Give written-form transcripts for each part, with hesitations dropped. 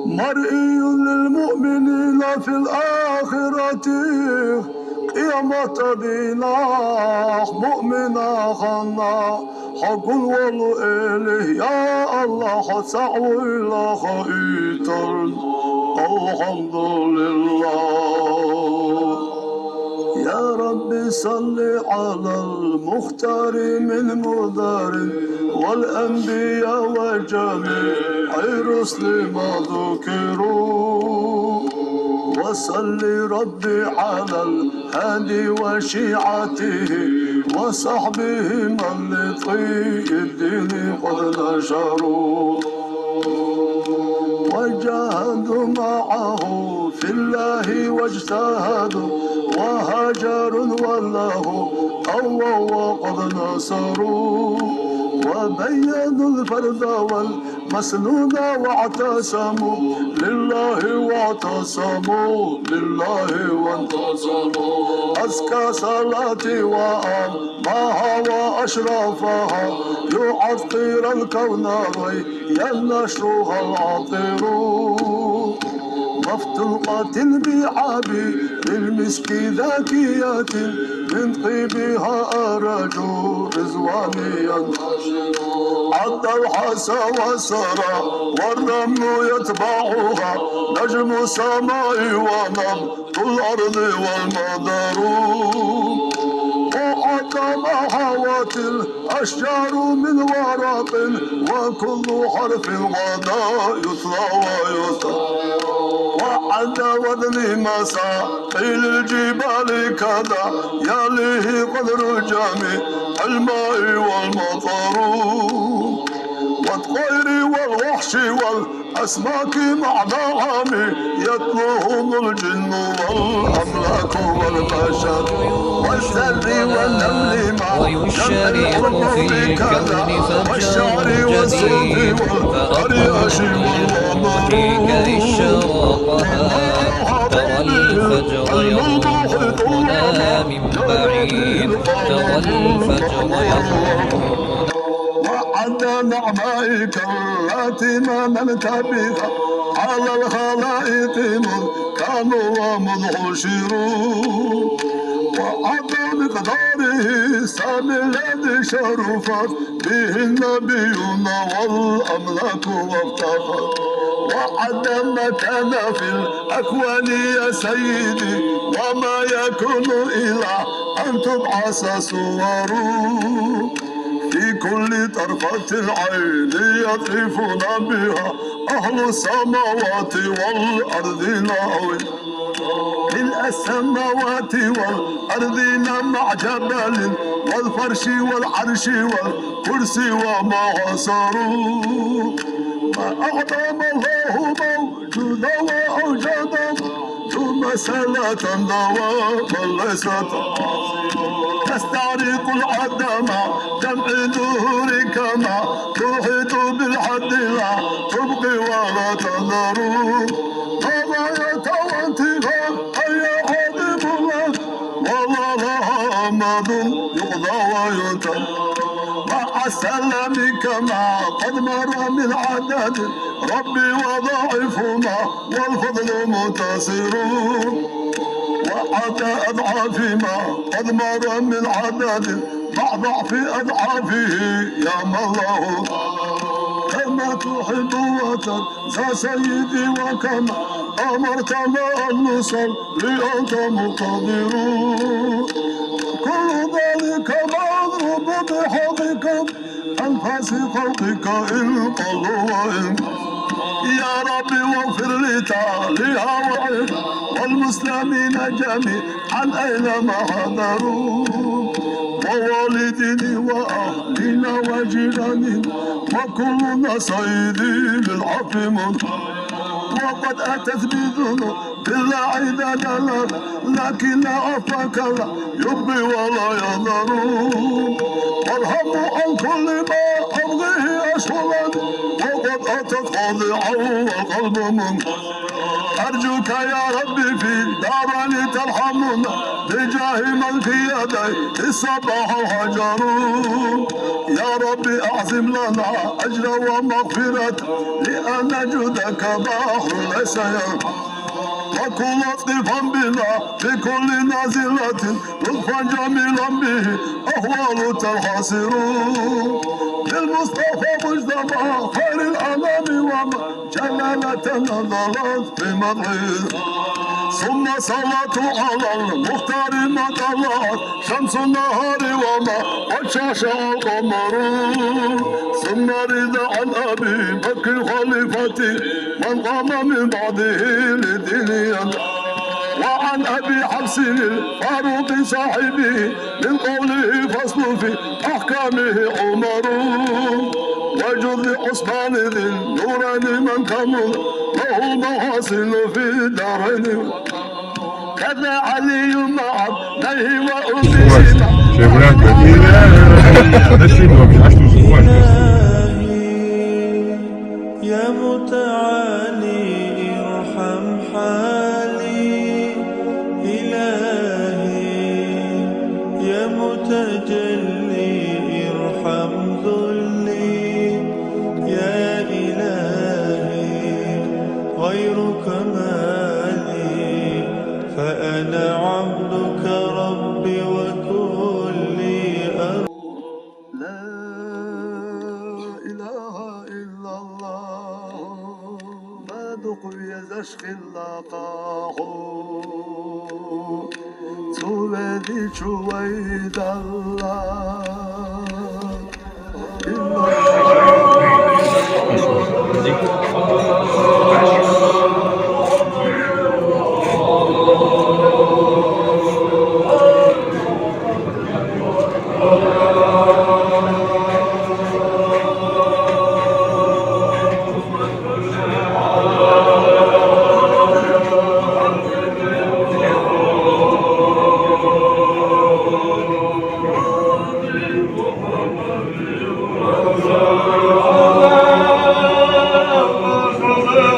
مرئي للمؤمنين في الآخرة قيامة بنا مؤمنا خنا حق والإله يا الله سعوا إلى خيتر الحمد لله يا رب صل على المختار من مدار والأنبياء وجميع الرسل ما ذكروا وصل ربي على الهادي وشيعته وصحبه من لطي الدين قد نشروا وجاهدوا معه في الله واجتهدوا وهاجروا والله قووا وقد نصروا وبينوا الفرد والمسنون واعتصموا لله واعتصموا أزكى صلاتي وأماها وأشرفها يعطر الكون وينشرها العطر مفتوقة بعابي للمسك ذاكية من طيبها أرجو رزواني ينتشر عد الحسى والسرى والرمل يتبعها نجم السماء ونبض الأرض والمدر وحكم حوت الأشجار من ورق وكل حرف غدا يتلى ويتلى وعد وزن مساقيل الجبال كذا يليه قدر جميع الماء والمطر والطير والوحش والأسماك مع نعم يتلوهم الجن والأملاك والبشر والسر والنمل مع ويشارك في الكون والشعر والصوف والأرياش والغمر فيك إشراقها ترى الفجر يضربنا من بعيد ترى الفجر يضربنا وعد نعمائك التي مننت بها على الخلائق مذ كانوا ومذ حشروا وعد مقداره السامي الذي شرفت به النبيون والأملاك وافتخر وعد ما كان في الأكوان يا سيدي وما يكون إلا أن تبعث صوره في كل طرفة العين يطرفون بها أهل السماوات والأرض ناوي ملء السماوات والأرض مع جبل والفرش والعرش والكرسي وما عصروا ما أعظم الله موجودا وأوجدا ثم مسألة دواما ليست تستعرق العدم جمع ظهور كما تحيط بالحد لا تبقي ولا تذر غاية وانتهاء أي عظيم الله والله لها أمد يقضى وينتهى مع السلام كما قد مر من عدد ربي وضعفهما والفضل متصر وحتى أضعاف ما قد مر من عدد مع ضعف أضعافه يا الله كما تحب وترضى سيدي وكما أمرتنا أن نصلي أنت مقتدر كل ذلك مضروب بحقك أنفاس خلقك إن قالوا وإن يا ربي واغفر لتاليها وعيب والمسلمين جميعا أينما حضروا ووالدني وأهلنا وجيراننا وكلنا صيدي للعفو منه وقد أتت بذنوب بالله عددنا لكن لا عفاك لا يبقي ولا يضر والهم عن كل ما أبغيه أشهر وقد باتت خاضعا والقلب منكسر أرجوك يا ربي في دارني ترحمنا بجاه من في يدي الصباح الحجر يا ربي أعزم لنا أجر ومغفرة لأن جودك بحر ليس ينفع وكن لطيفا بنا في كل نازلة لطفا جميلا به أهوال تنحسر للمصطفى مجتمع خير الأنام وما جلالة نظرت في مضيه ثم صلاة على المختار ما طلعت شمس النهار وما وشاش القمر ثم رضا عن أبي بكر خليفتي من قام من بعده لدين وعن أبي حفص الفاروق صاحبه من قوله فصل في أحكامه عمر وجد عثمان ذي النورين من كمل له محاسن في الدارين كذا علي مع ابنه وأمه يا متعالي ارحم حالي إلهي يا متجلي ارحم ذلي يا إلهي غيرك مالي فأنا عبدك ربي وكلي لا إله إلا الله ما دقي زشق اللقاح سوبدي شويد الله Allah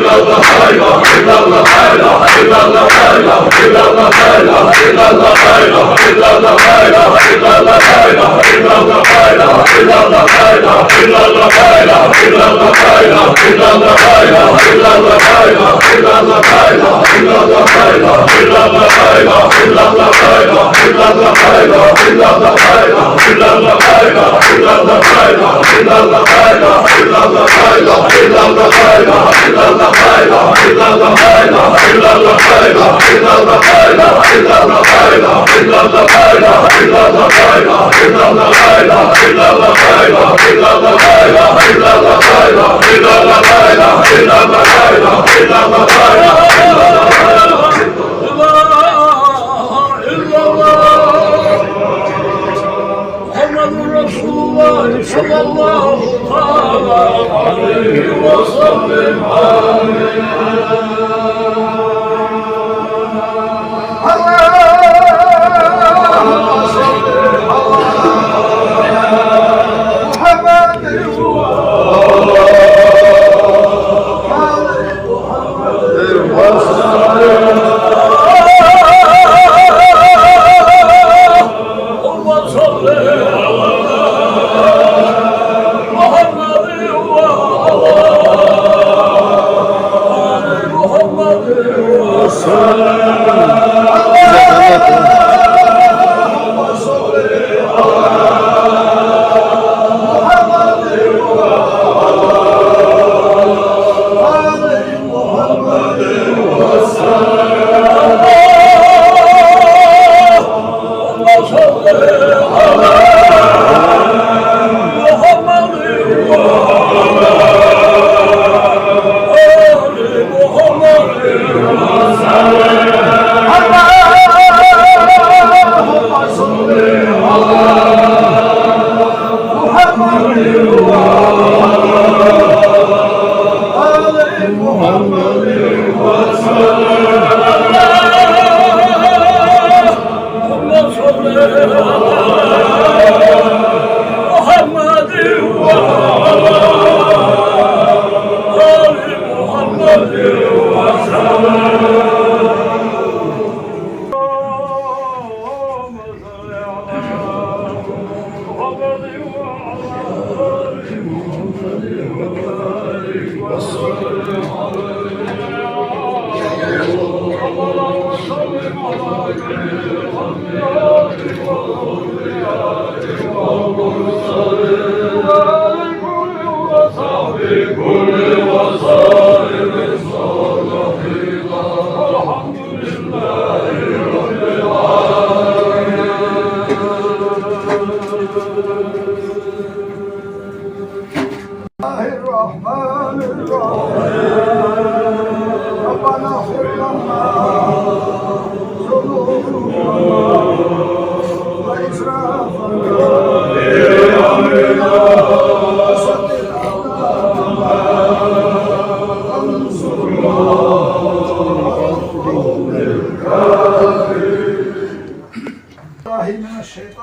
إلا الله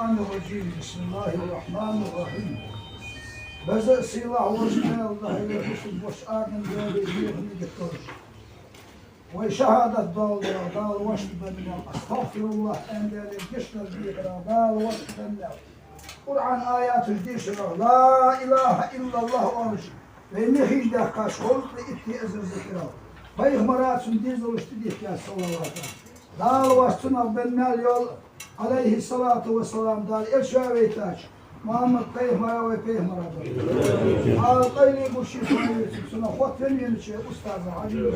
Bismillahirrahmanirrahim. Bismillahirrahmanirrahim. Beze silah vuruşmaya Allah ile husus boş ağın böyle yığını getir. Ve şehadet dağılıyor, dağıl vaştı benimle. Estağfirullah endelir, geçler biyekra, dağıl vaştı benimle. Kur'an ayatı dişiyor. La ilahe illallah oruç. Ve nehilde kaşkolukla itti ezir zikra. Peygamberatın diz oluştu dihkâs sallallahu. Dağıl vaştına benimle yol. Aleyhissalatu vesselam dar erşave taç. Muhammed Peygamber ve Peygamber'dir. Ağlaylı bu şifayı sana hotten yeniçe ustaza Ali.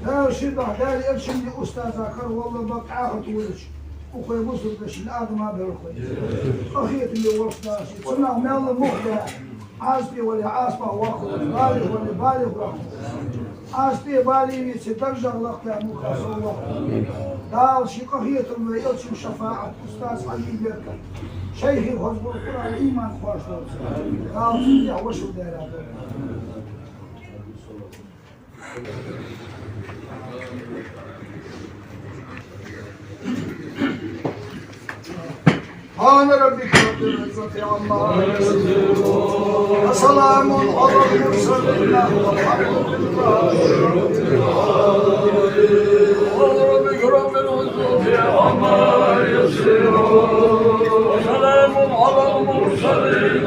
Der şidah der erşindi ustaza kar vallahi bak ahit uluç. Okuy bu sırada şimdi adıma bir okuy. Ahiyetinde vakta sana mel muhda. Asbi ve asba vakı. Bali ve bali vakı. Asbi bali ve derece vakta mukasalla. Dal şikahiyetun ve ilçin şefaat Ustaz Ali Berkan. Şeyhi Hızbul Kur'an iman hoş olsun. Dal sizi hoşu deradır. سبحان ربك رب العزة عما يصفون وسلام على المرسلين والحمد لله ربك رب العزة عما يصفون وسلام على المرسلين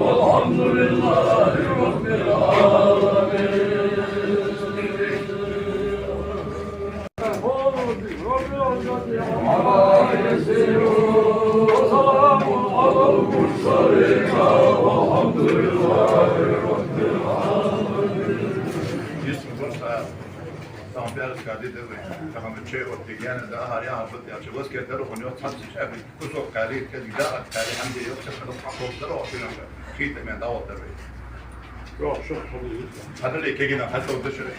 والحمد لله رب العالمين. Sambiaras kadide ve tamam şey o yani daha har ya hafız ya çabuk keder onu yok tatlı şey bir kusok kari kedi daha kari hem de yok çabuk haklar o şey yok ki de daha o tabii yok şu hadi le kegina hatta o da şöyle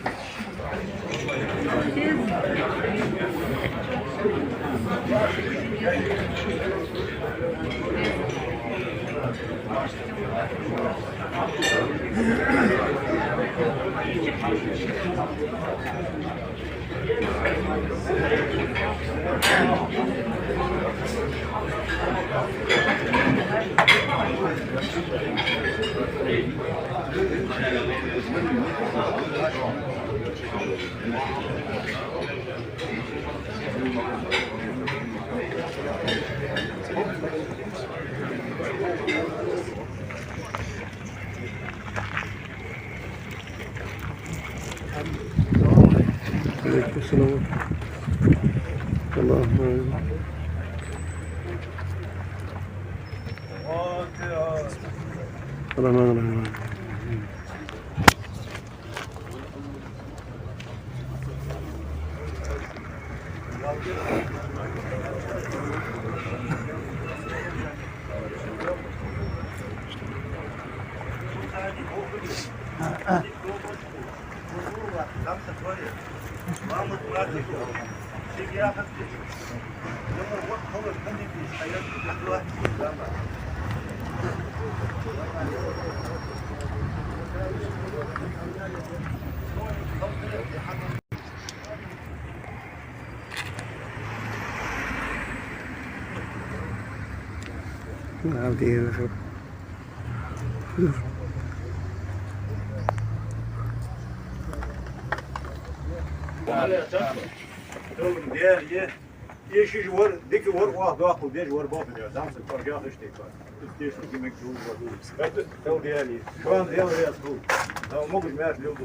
Aleykümselam. Allah'ım. Rahmanirrahim. Nào thì diğer yeşil var, diki var, o da akıl diye var bakmıyor. Zamsın korkuyor işte var. Üstü şu demek ki var. Evet, tel diğeri. Şu an diğer reyaz bu. Tamam, mogu meğer lübdu.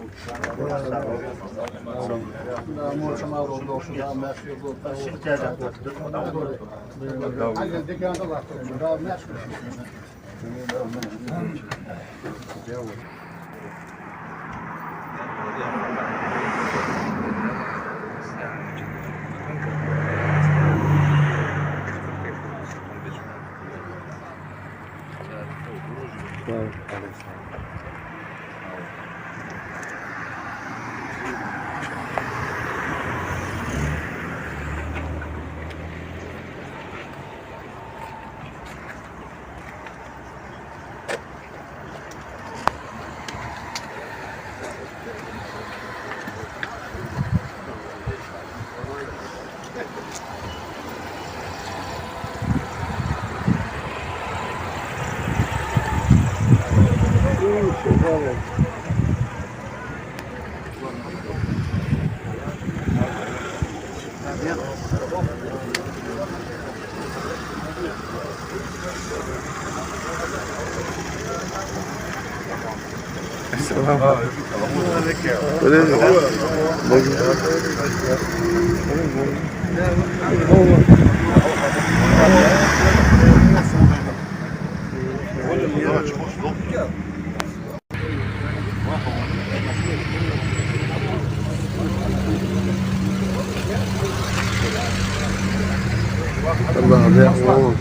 Allah Allah.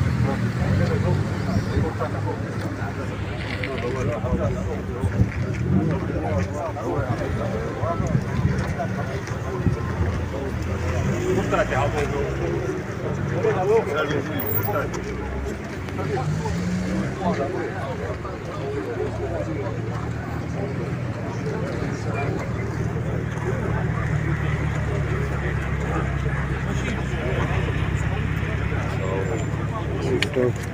Çok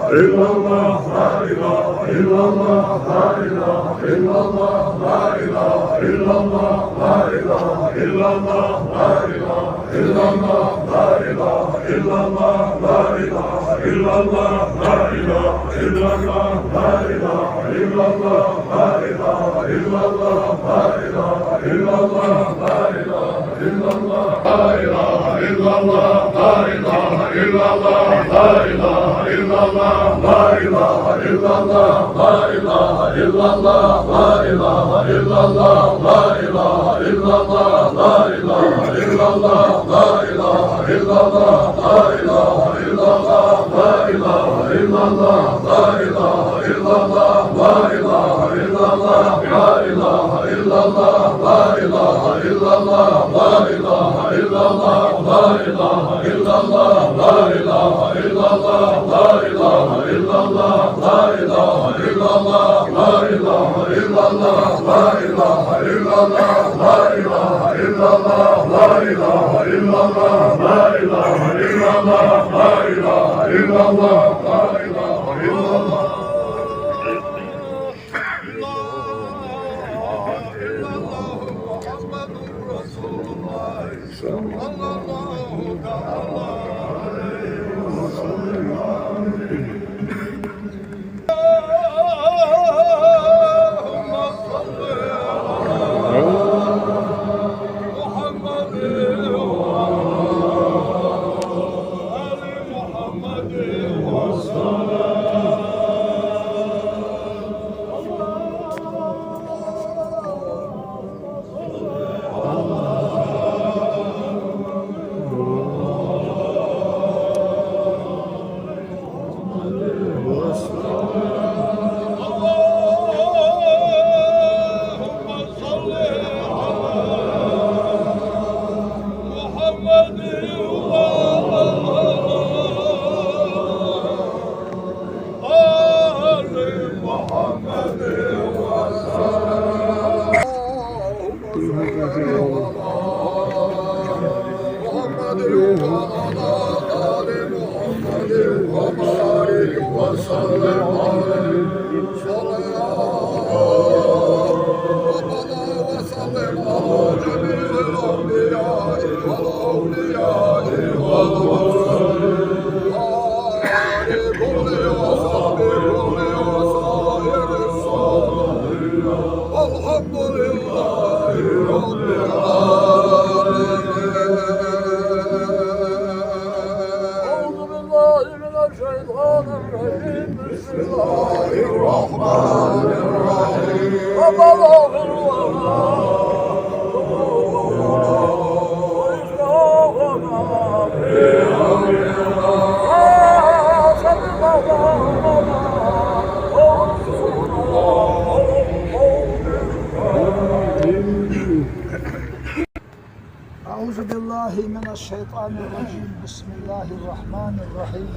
Euzubillahimineşşeytanirracim. Bismillahirrahmanirrahim.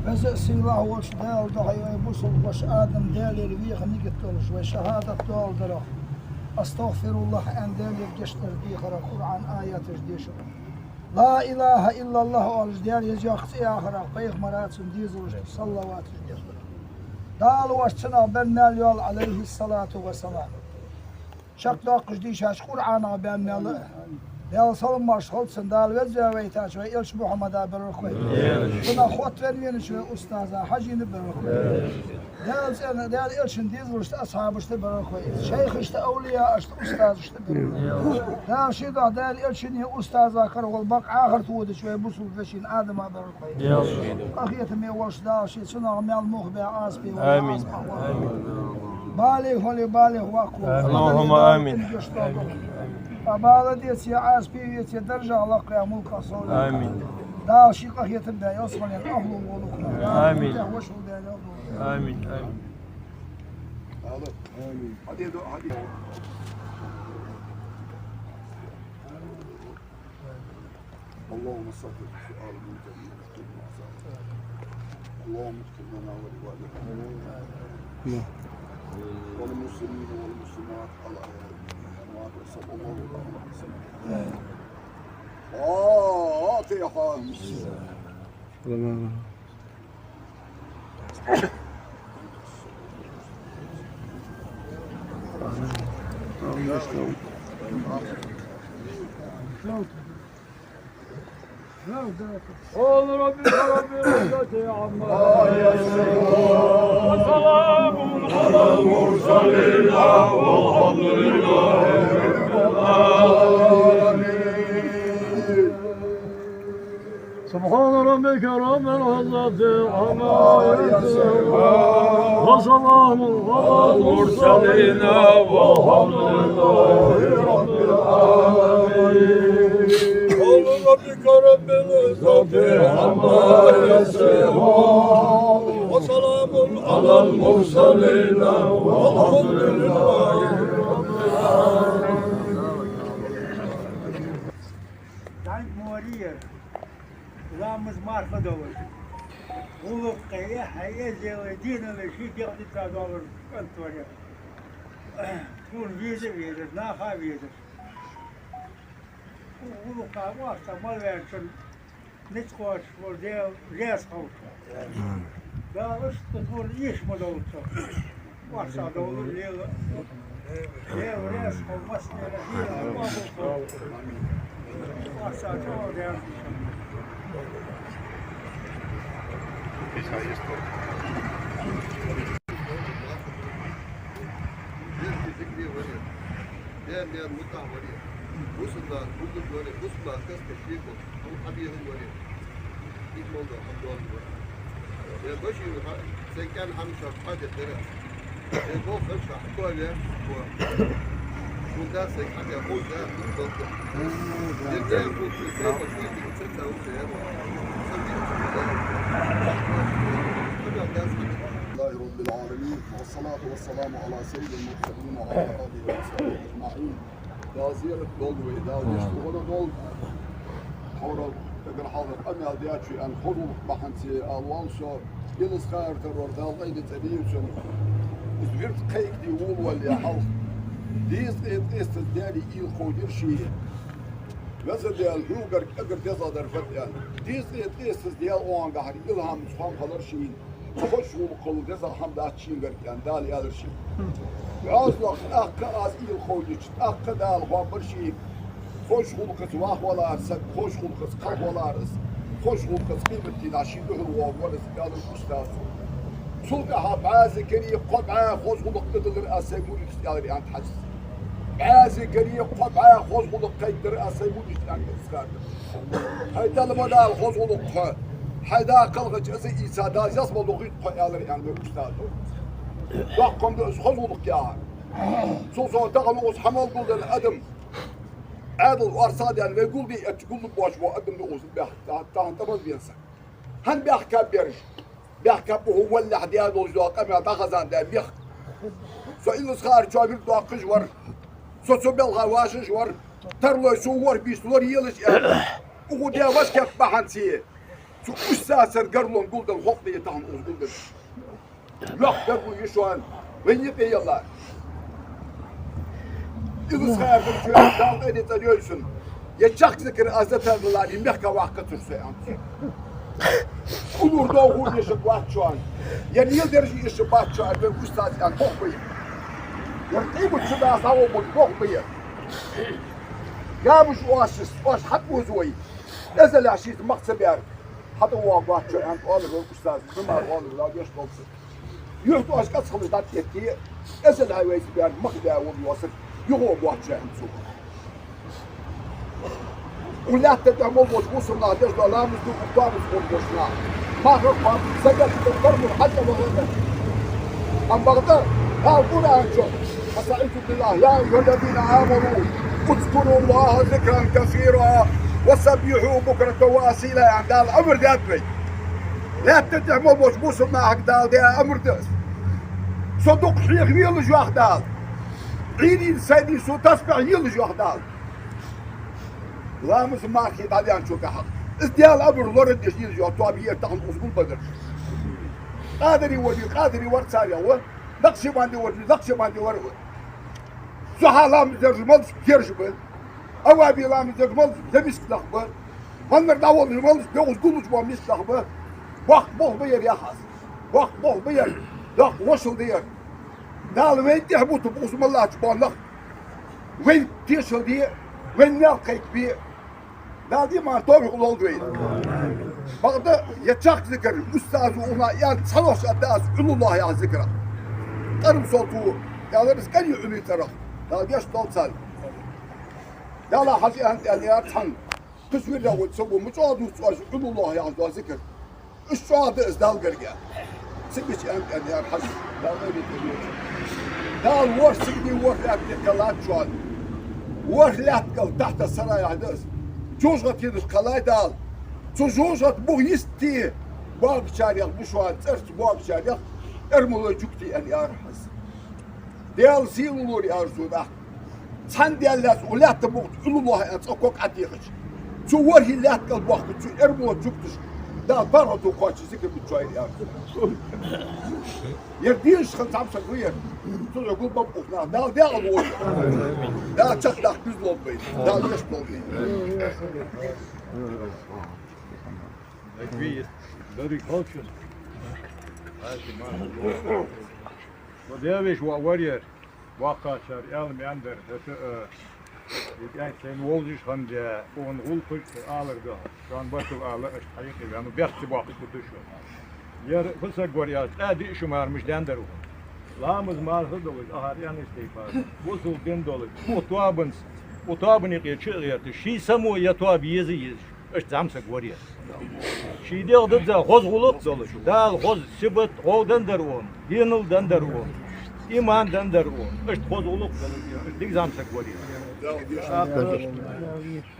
Ve silah hoş değildi hayvay busul hoş Adem değerleri viyahını gittirir ve şehadet doğaldır. Estağfirullah en değerler geçtir diyara Kur'an ayettir diyşir. La ilahe illallah oluz değer yazıyaksı ahira peygamberatın diyiziliştir sallavatır diyiziliştir. Dağlı başçına ben nelyol aleyhissalatu vesselam. Şakda kışdişaş Kur'an'a ben nelyol. Değerli salın marşaltsın, değerli vezirveytaç ve ilç Muhammed'a berrukvay. Buna xot vermeyeniş ve ustaza hacini berrukvay. Değerli ilçin dizil işte, ashabı işte berrukvay. Şeyh işte, evliya işte, ustaz işte berrukvay. Değerli şida, değerli ilçin ustaza kargol bak ahir tuğdiş ve busul feşin adama berrukvay. Ahiyetim yavaş değerli şey, suna amel muhbe asbi ve asbi. Balih ve balih vakvu. Allahümme amin. Bağlı diyesi asbiyeti derece Allah kıyamul kasol. Amin. Daha şık yetim de yasman ya ahlu oluk. Amin. Hoş ol değerli. Amin. Amin. Hadi hadi. اللهم صل سؤال من جميع اللهم اغفر لنا ولوالدينا والمسلمين والمسلمات على الأموات وصلى الله عليه وسلم. فاتحة. قال رب العزة عما يصفون وسلام على المرسلين والحمد لله رب العالمين. سبحان ربك رب العزة عما يصفون وسلام على المرسلين والحمد لله رب العالمين. ربك رب العزة عما يصفون وسلام على المرسلين والحمد لله رب العالمين. Dank Maria, Ramos Marfa Dover. Hoe kaya hij zelf dienen we ziet dat dit gaat over kantoor. Toen weer, na ga weer. Hoe kan was dat maar werken? Niet goed voor de reishoud. Daar is het voor eerst maar dood zo. Wat zou dat leren? Heel reishoud was niet heel makkelijk. Wat zou dat daar? Is hij is toch? diğer mutlak var ya. Busunda, bulduk böyle, busunda kız teşvik oldu. Ama tabiyetin böyle. İlk oldu, hamdolsun böyle. Başı sen kendi hamşa adetlere. Bu hamşa böyle. Bunda sen hadi oldu, oldu. Diğer bu sen başka bir şey tavsiye var. Sen رب العالمين والصلاة والسلام على سيد المرسلين وعلى آله وصحبه أجمعين. يا زيارة دول وإداء ويشتغل دول حول تقر حاضر أمي هدياتي أن خذوا بحنتي ألوانسو يلس خير ترور دالغي لتبيوشن إزبرت قيك دي وول واللي حلق ديز إيست دالي إيل خودير شيء Mesela diğer hünger eğer dezadır fethen. Diğer diğer o an gahri ilham sufan kadar şeyin. Hoş bu kolu deza ham da çin gerken dal yadır şey. Yazlak akka az il koydu. Akka dal var bir şey. Hoş bu kız vahvalar, hoş bu kız kahvalar. Hoş bu kız kıymetli naşi döhür var yadır ustaz. Sulka ha bazı kere qad'a hoş bu kıdır asemul istiyadır yani hac. بعازي قريه قطعه خوز ولق قيدر اسيمون يعني اسكار هيدا المدار خوز ولق هيدا قلق جزء اسادا يصب لغيت قيالر يعني استاذ رقم خوز ولق يا سو دغم اوس حمل قول الادم عادل وارصاد يعني ويقول لي تقول له باش وادم اوس بيح تمام بينسى هن بيحكى بيرش بيحكى هو اللي حدياد وزواق اما تاخذان ده بيخ فإن صغار جابر داقش ور سوسوبل غواشش ور ترلو سوور بيستور يلش وغدي واش كيف بحنسي سو أساسر قرلون قولدن خوفني يتهم قولدن لا قرلو يشوان وين يبي يلا إذا صغار بالجوال دال إدي تليوشن يتشاك ذكر أزت الله يمحك واحد ترسي أنت olur da o yaşa başçıan. Ya niye derece yaşa başçıan ve ustaz yani kokmayın. Ya ne bu çıda sağ bu kokmayın. Ya bu şu aşız, aş hat bu zoy. Ezel aşız maksat yer. Hatta o başçıan olur ustaz. Kumar olur la yaş olsun. Yok aş kaç kılıç da yetti. Ezel hayvayı bir makda o yasır. Yok o başçıan su. ولا تدعموا وصلنا ديش لا مش قدام وصلنا ما رقم سجل الضرب حتى بغداد ام بغداد ها قول انتم استعيذ بالله يا ايها الذين امنوا اذكروا الله ذكرا كثيرا وسبحوه بكرة واسيلا عند الامر دابي لا تدعموا وصلنا هكذا ده امر ده صدق شيخ يلج واحد عيني سيدي سو تسبح يلج واحد لا مش ما أخي تعدي شو كحق استيال أبر لورد يشيل جو طابية تاخد أسبوع بدر قادر يورد ساري هو نقش ما عندي ورد سهلا مزرج ملص كيرجبل أو أبي لا مزرج ملص زميس لخبر من داول الملص بيوز قلوش ما مش لخبر وقت بوه بير يا خاص وقت بير لا وصل دير دال وين تهبط بقسم الله تبارك وين تيشل دي وين نلقيك بيه دال دي ما طابق الولد وين بعد يتشاق ذكر أستاذ ونا يعني تصلوش أداس علو الله يا ذكره قرب صوته يعني بس كان يعلي ترى دال ديش توصل دال حاجة أنت يعني أتحن تصوير لو تسوي مجاد وتسوي علو الله يا ذكر الشهاد إزدال قرقة سبش أنت يعني حاجة دال غير دال ورش سيدي ورش لات شوال ورش لات تحت السرايا عدس جوجت يدش قلاي دال جوجت بو يستي باق شاريخ بشوال ترس باق شاريخ ارملو جوكتي أن يارحس ديال سيلولور يارزو ده سان ديال ولا تبوت علو الله أتسوكوك عتيقش شو ورهي لات قلب وقت شو ارملو جوكتش دال بارهدو قواتش ذكر بتشوال يارزو يرديش خلص عمسك وير تقول يقول بابوخنا دال ديال الوش دال تشتاق بيزلون بيت دال يشتلون بيت Agree, very cultural. وديش وورير واقع شر علم عندر يعني كان وولجش خند اون غول آلر ده كان بطل آلر حقيقي يعني بيحكي باقي كتشو ير فسق وريات ادي شمار مش دندر لامز مال هدول اهار يعني استيفاد وصل دين دولار وطابن يقيت شغير شي سمو يطاب يزي اش زعمسك وريات شي ديل ضد خوز غلط دولار دال خوز سبت غو دندرون دينل دندرون إيمان دندرون اش خوز غلط دولار ديك زعمسك وريات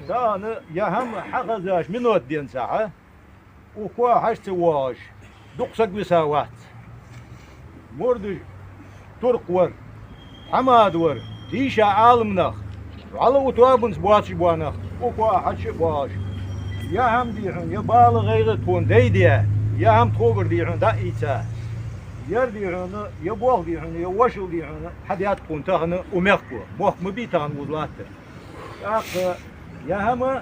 دا أنا يا هم حقزاش من ودين ساعة وكوا حشت واش دقسك بساوات مردش ترق ور حماد ور تيشا عالم نخ على وتوابنس بواتش بوانخ وكوا حش واش يا هم ديحن يا بالغ غير تون ديديا يا هم تخوبر ديحن دا إيتا ير ديحن يا بوغ ديحن يا وشل ديحن حديات كون تهن ومخكو بوغ مبيتان وزلات أخ يا هم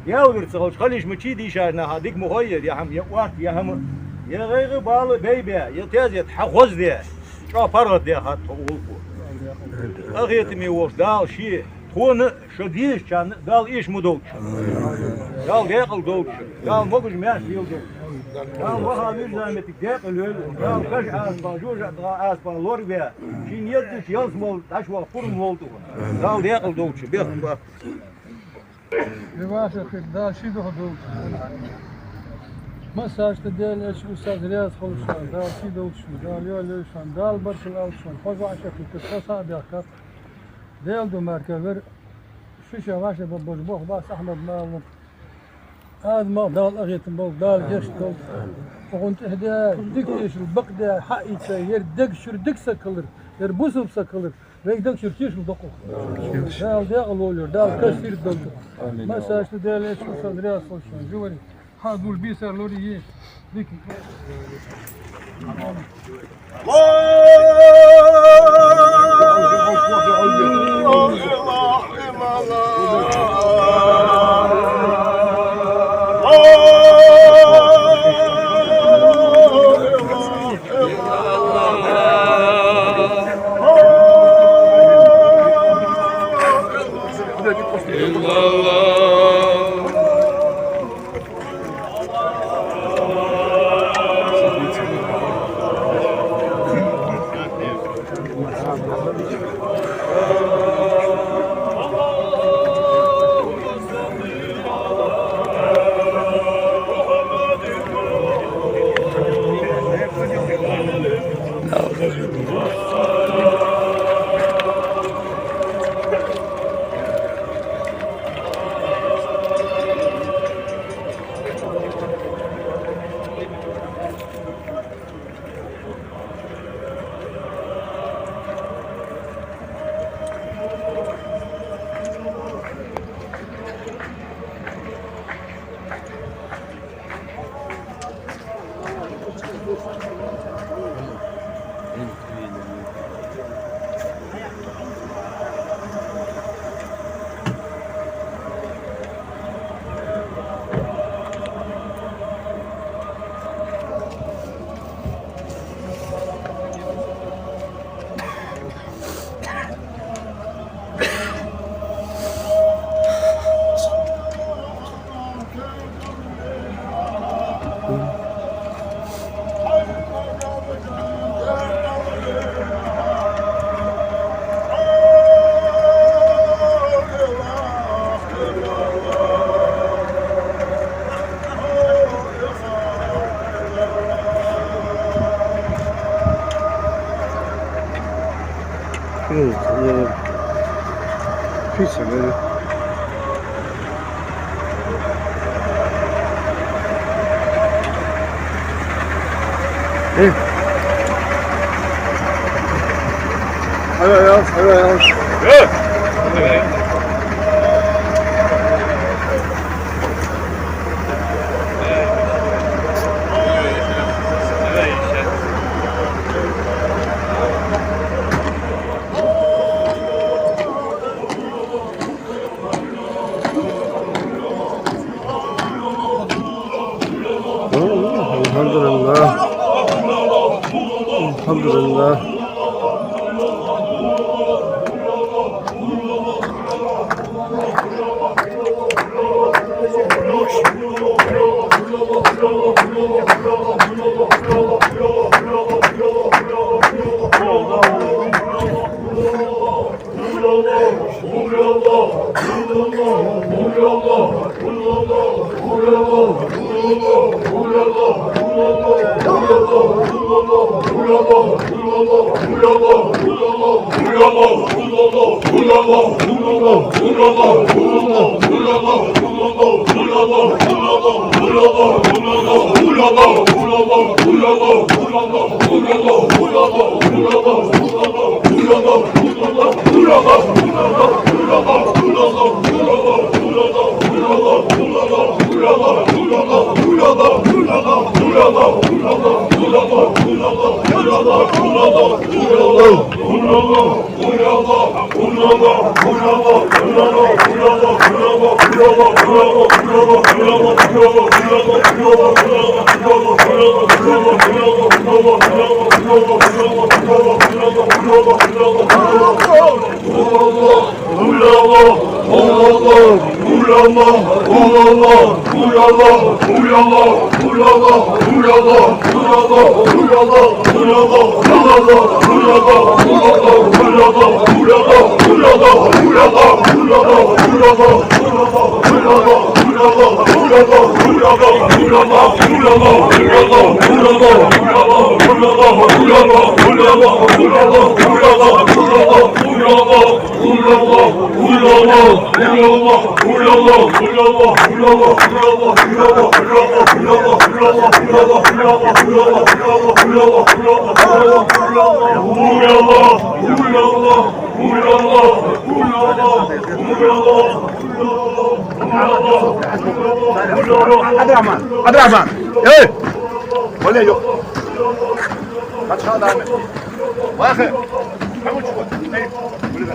يا ولد صغوش خليش مشي دي شارنا هذيك مغير يا هم يا وقت يا هم يا غير بال بيبي يا تاز يتحغز دي شو فرد دي هات تقولكو أخي تمي وش دال شيء هون شديش كان دال إيش مدوش دال ديقل دوش دال مقش ماش يل دوش دال وها ميزان ديقل يل دال كش أسبان جوج أسبان لور بيا شين يدش يلسمول أشوا فرم ولتو دال ديقل دوش بيخ Реваш дал شي دوش مساج تدل ايش استاذ رياض خلصان دال شي دوش دال يو لوشان دال برشل اوشان خوزا عشان تتصا ديك ديل دو مركبر شيشه واش ببوخ باس احمد مالم هذا ما دال اغيتم بول دال جيش دول وكنت هدا ديك ايش البقده حقي ير دك شر دك سكلر ير بوسو سكلر ويك دك شر تيش دقو دال ديغلولر دال كسير دول مساج تدل ايش استاذ رياض خلصان جوري هذا البيسر لوري ديك Allah 예. 피스, 예. 살려요. 알함두릴lah. Abdurrahman. Hey. Olha aí. Tá çağda mı? Bakın. Kamu çıkıyor. Hey. Burada.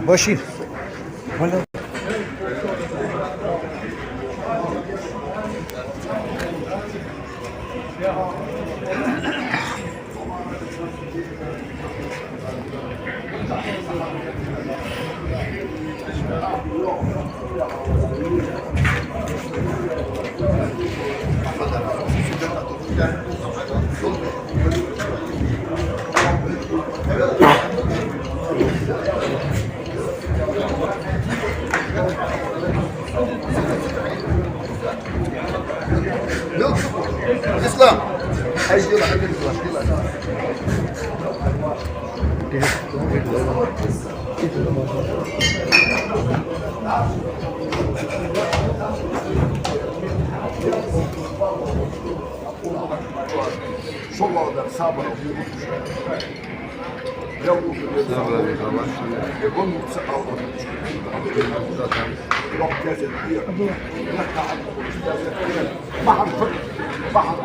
Başı. اسلام عايز يلا حاجه يلا صلوا ده صبر يقوم بسقط يروح كاس البير يحكى عن بحر بحر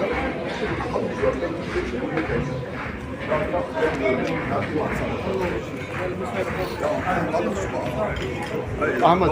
احمد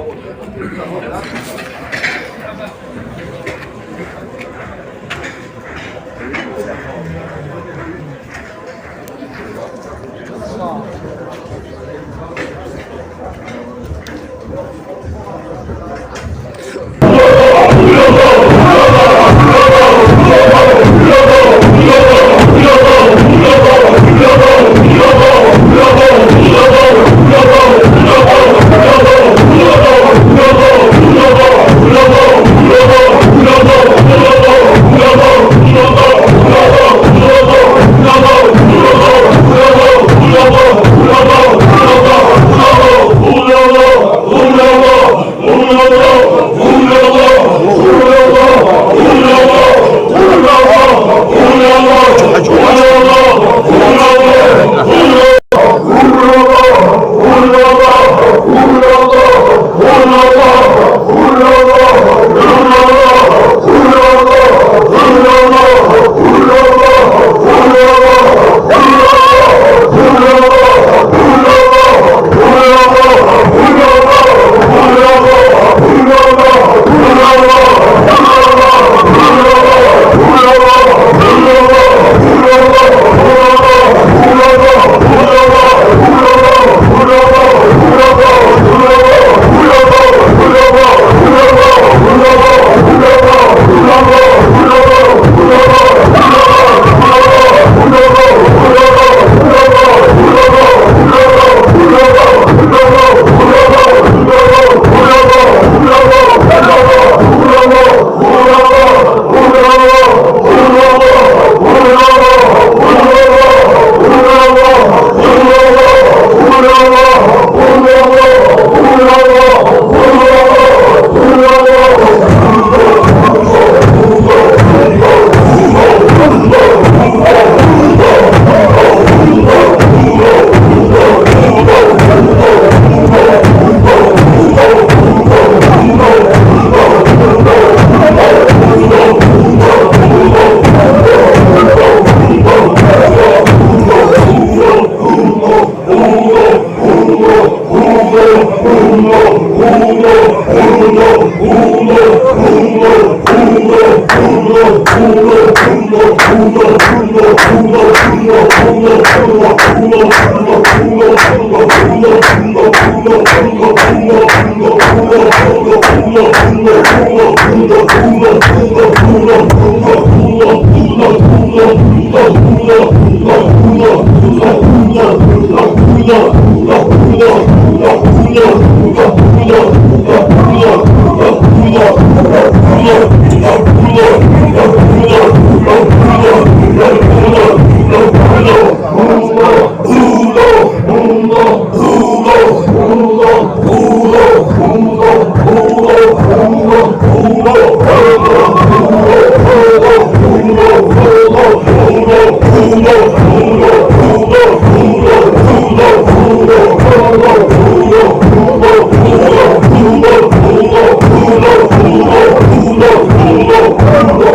Oh,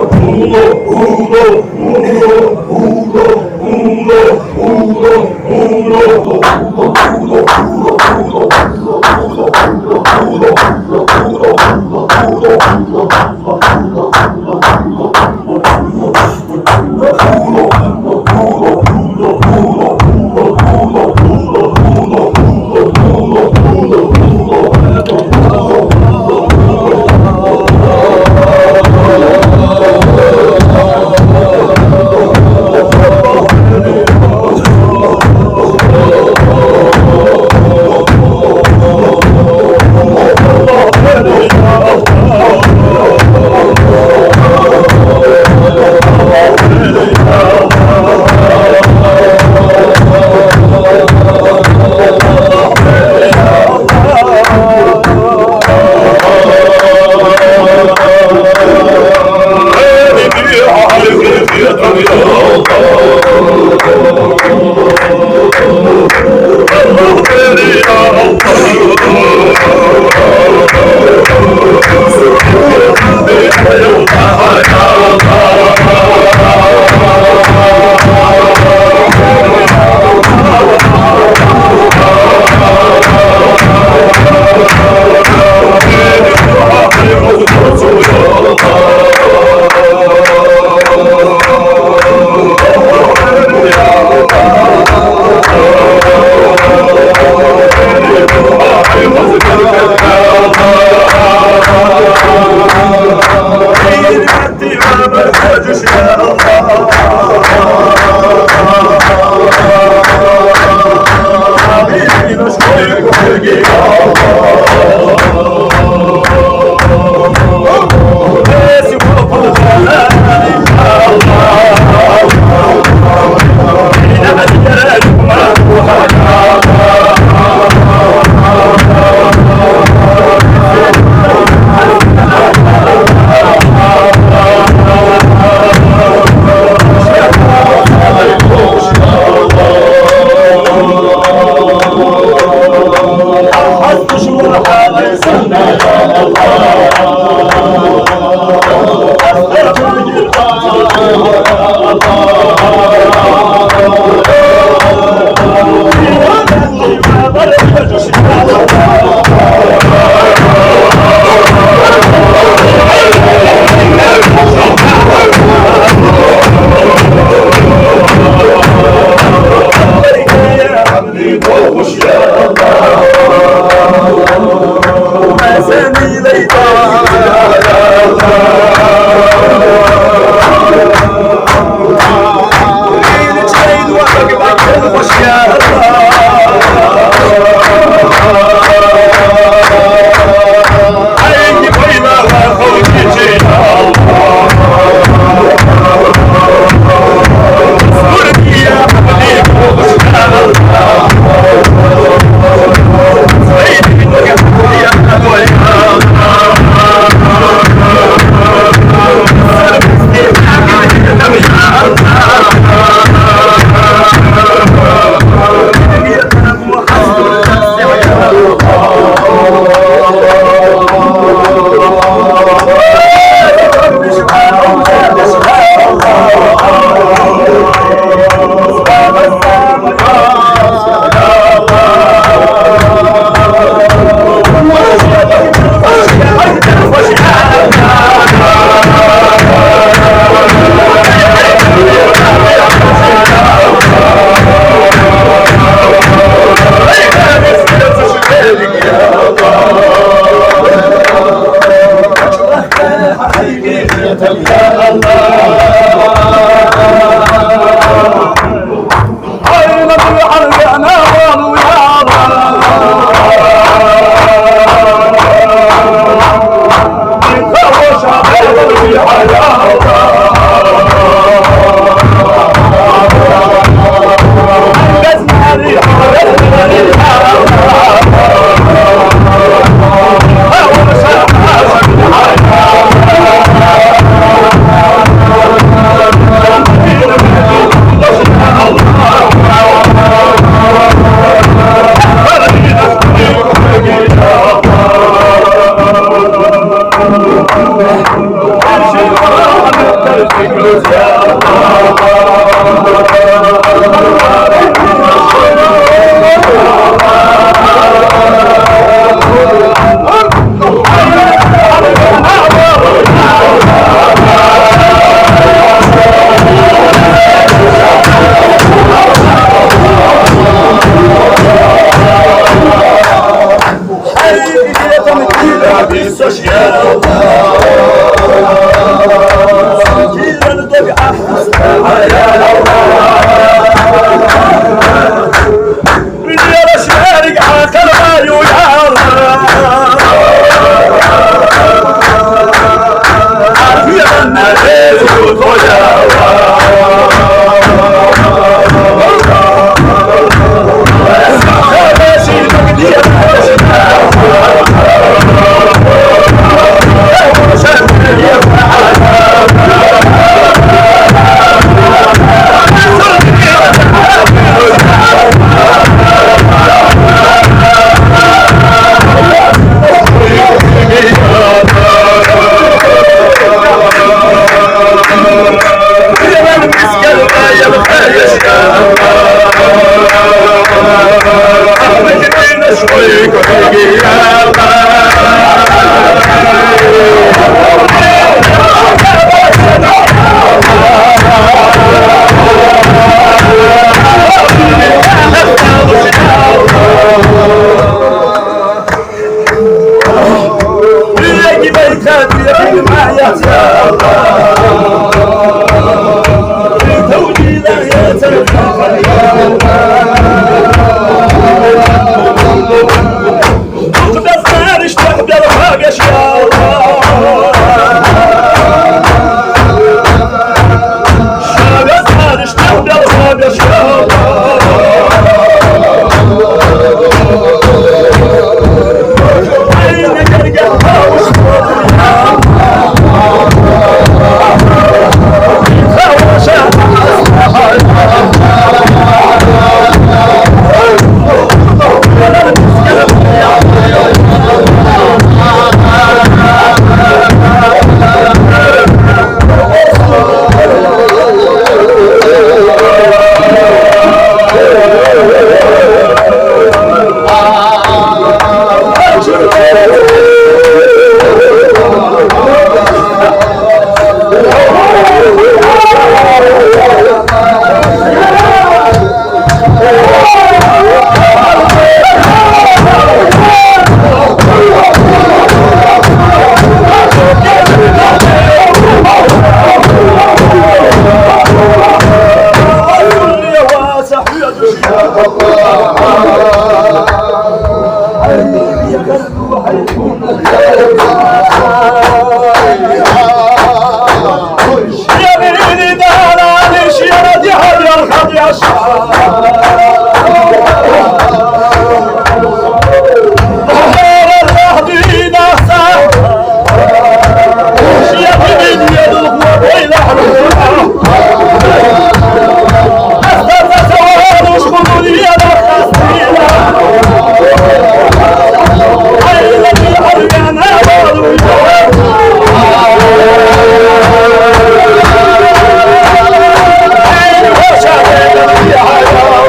Yeah.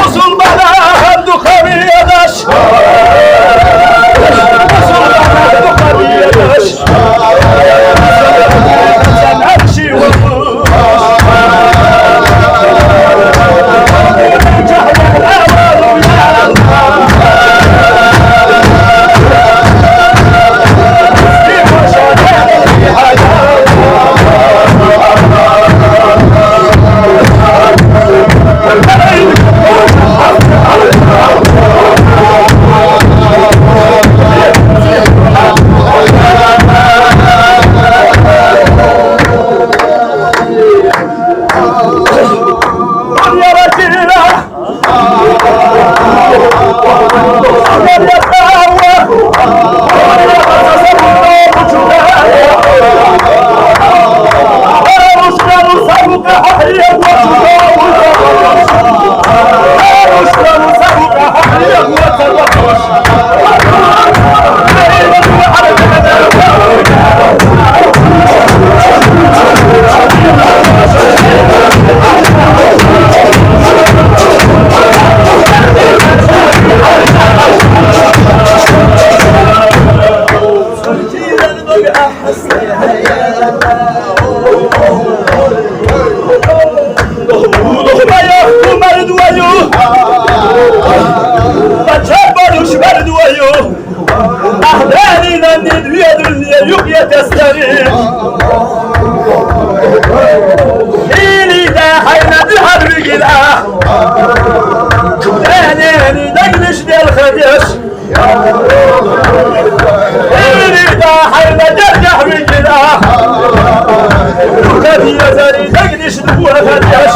Usul bana handu kaviyadaş. Usul bana handu kaviyadaş. Sen her şey olmuş. Hadi yazarı, ne gidişini bu efendiyaş.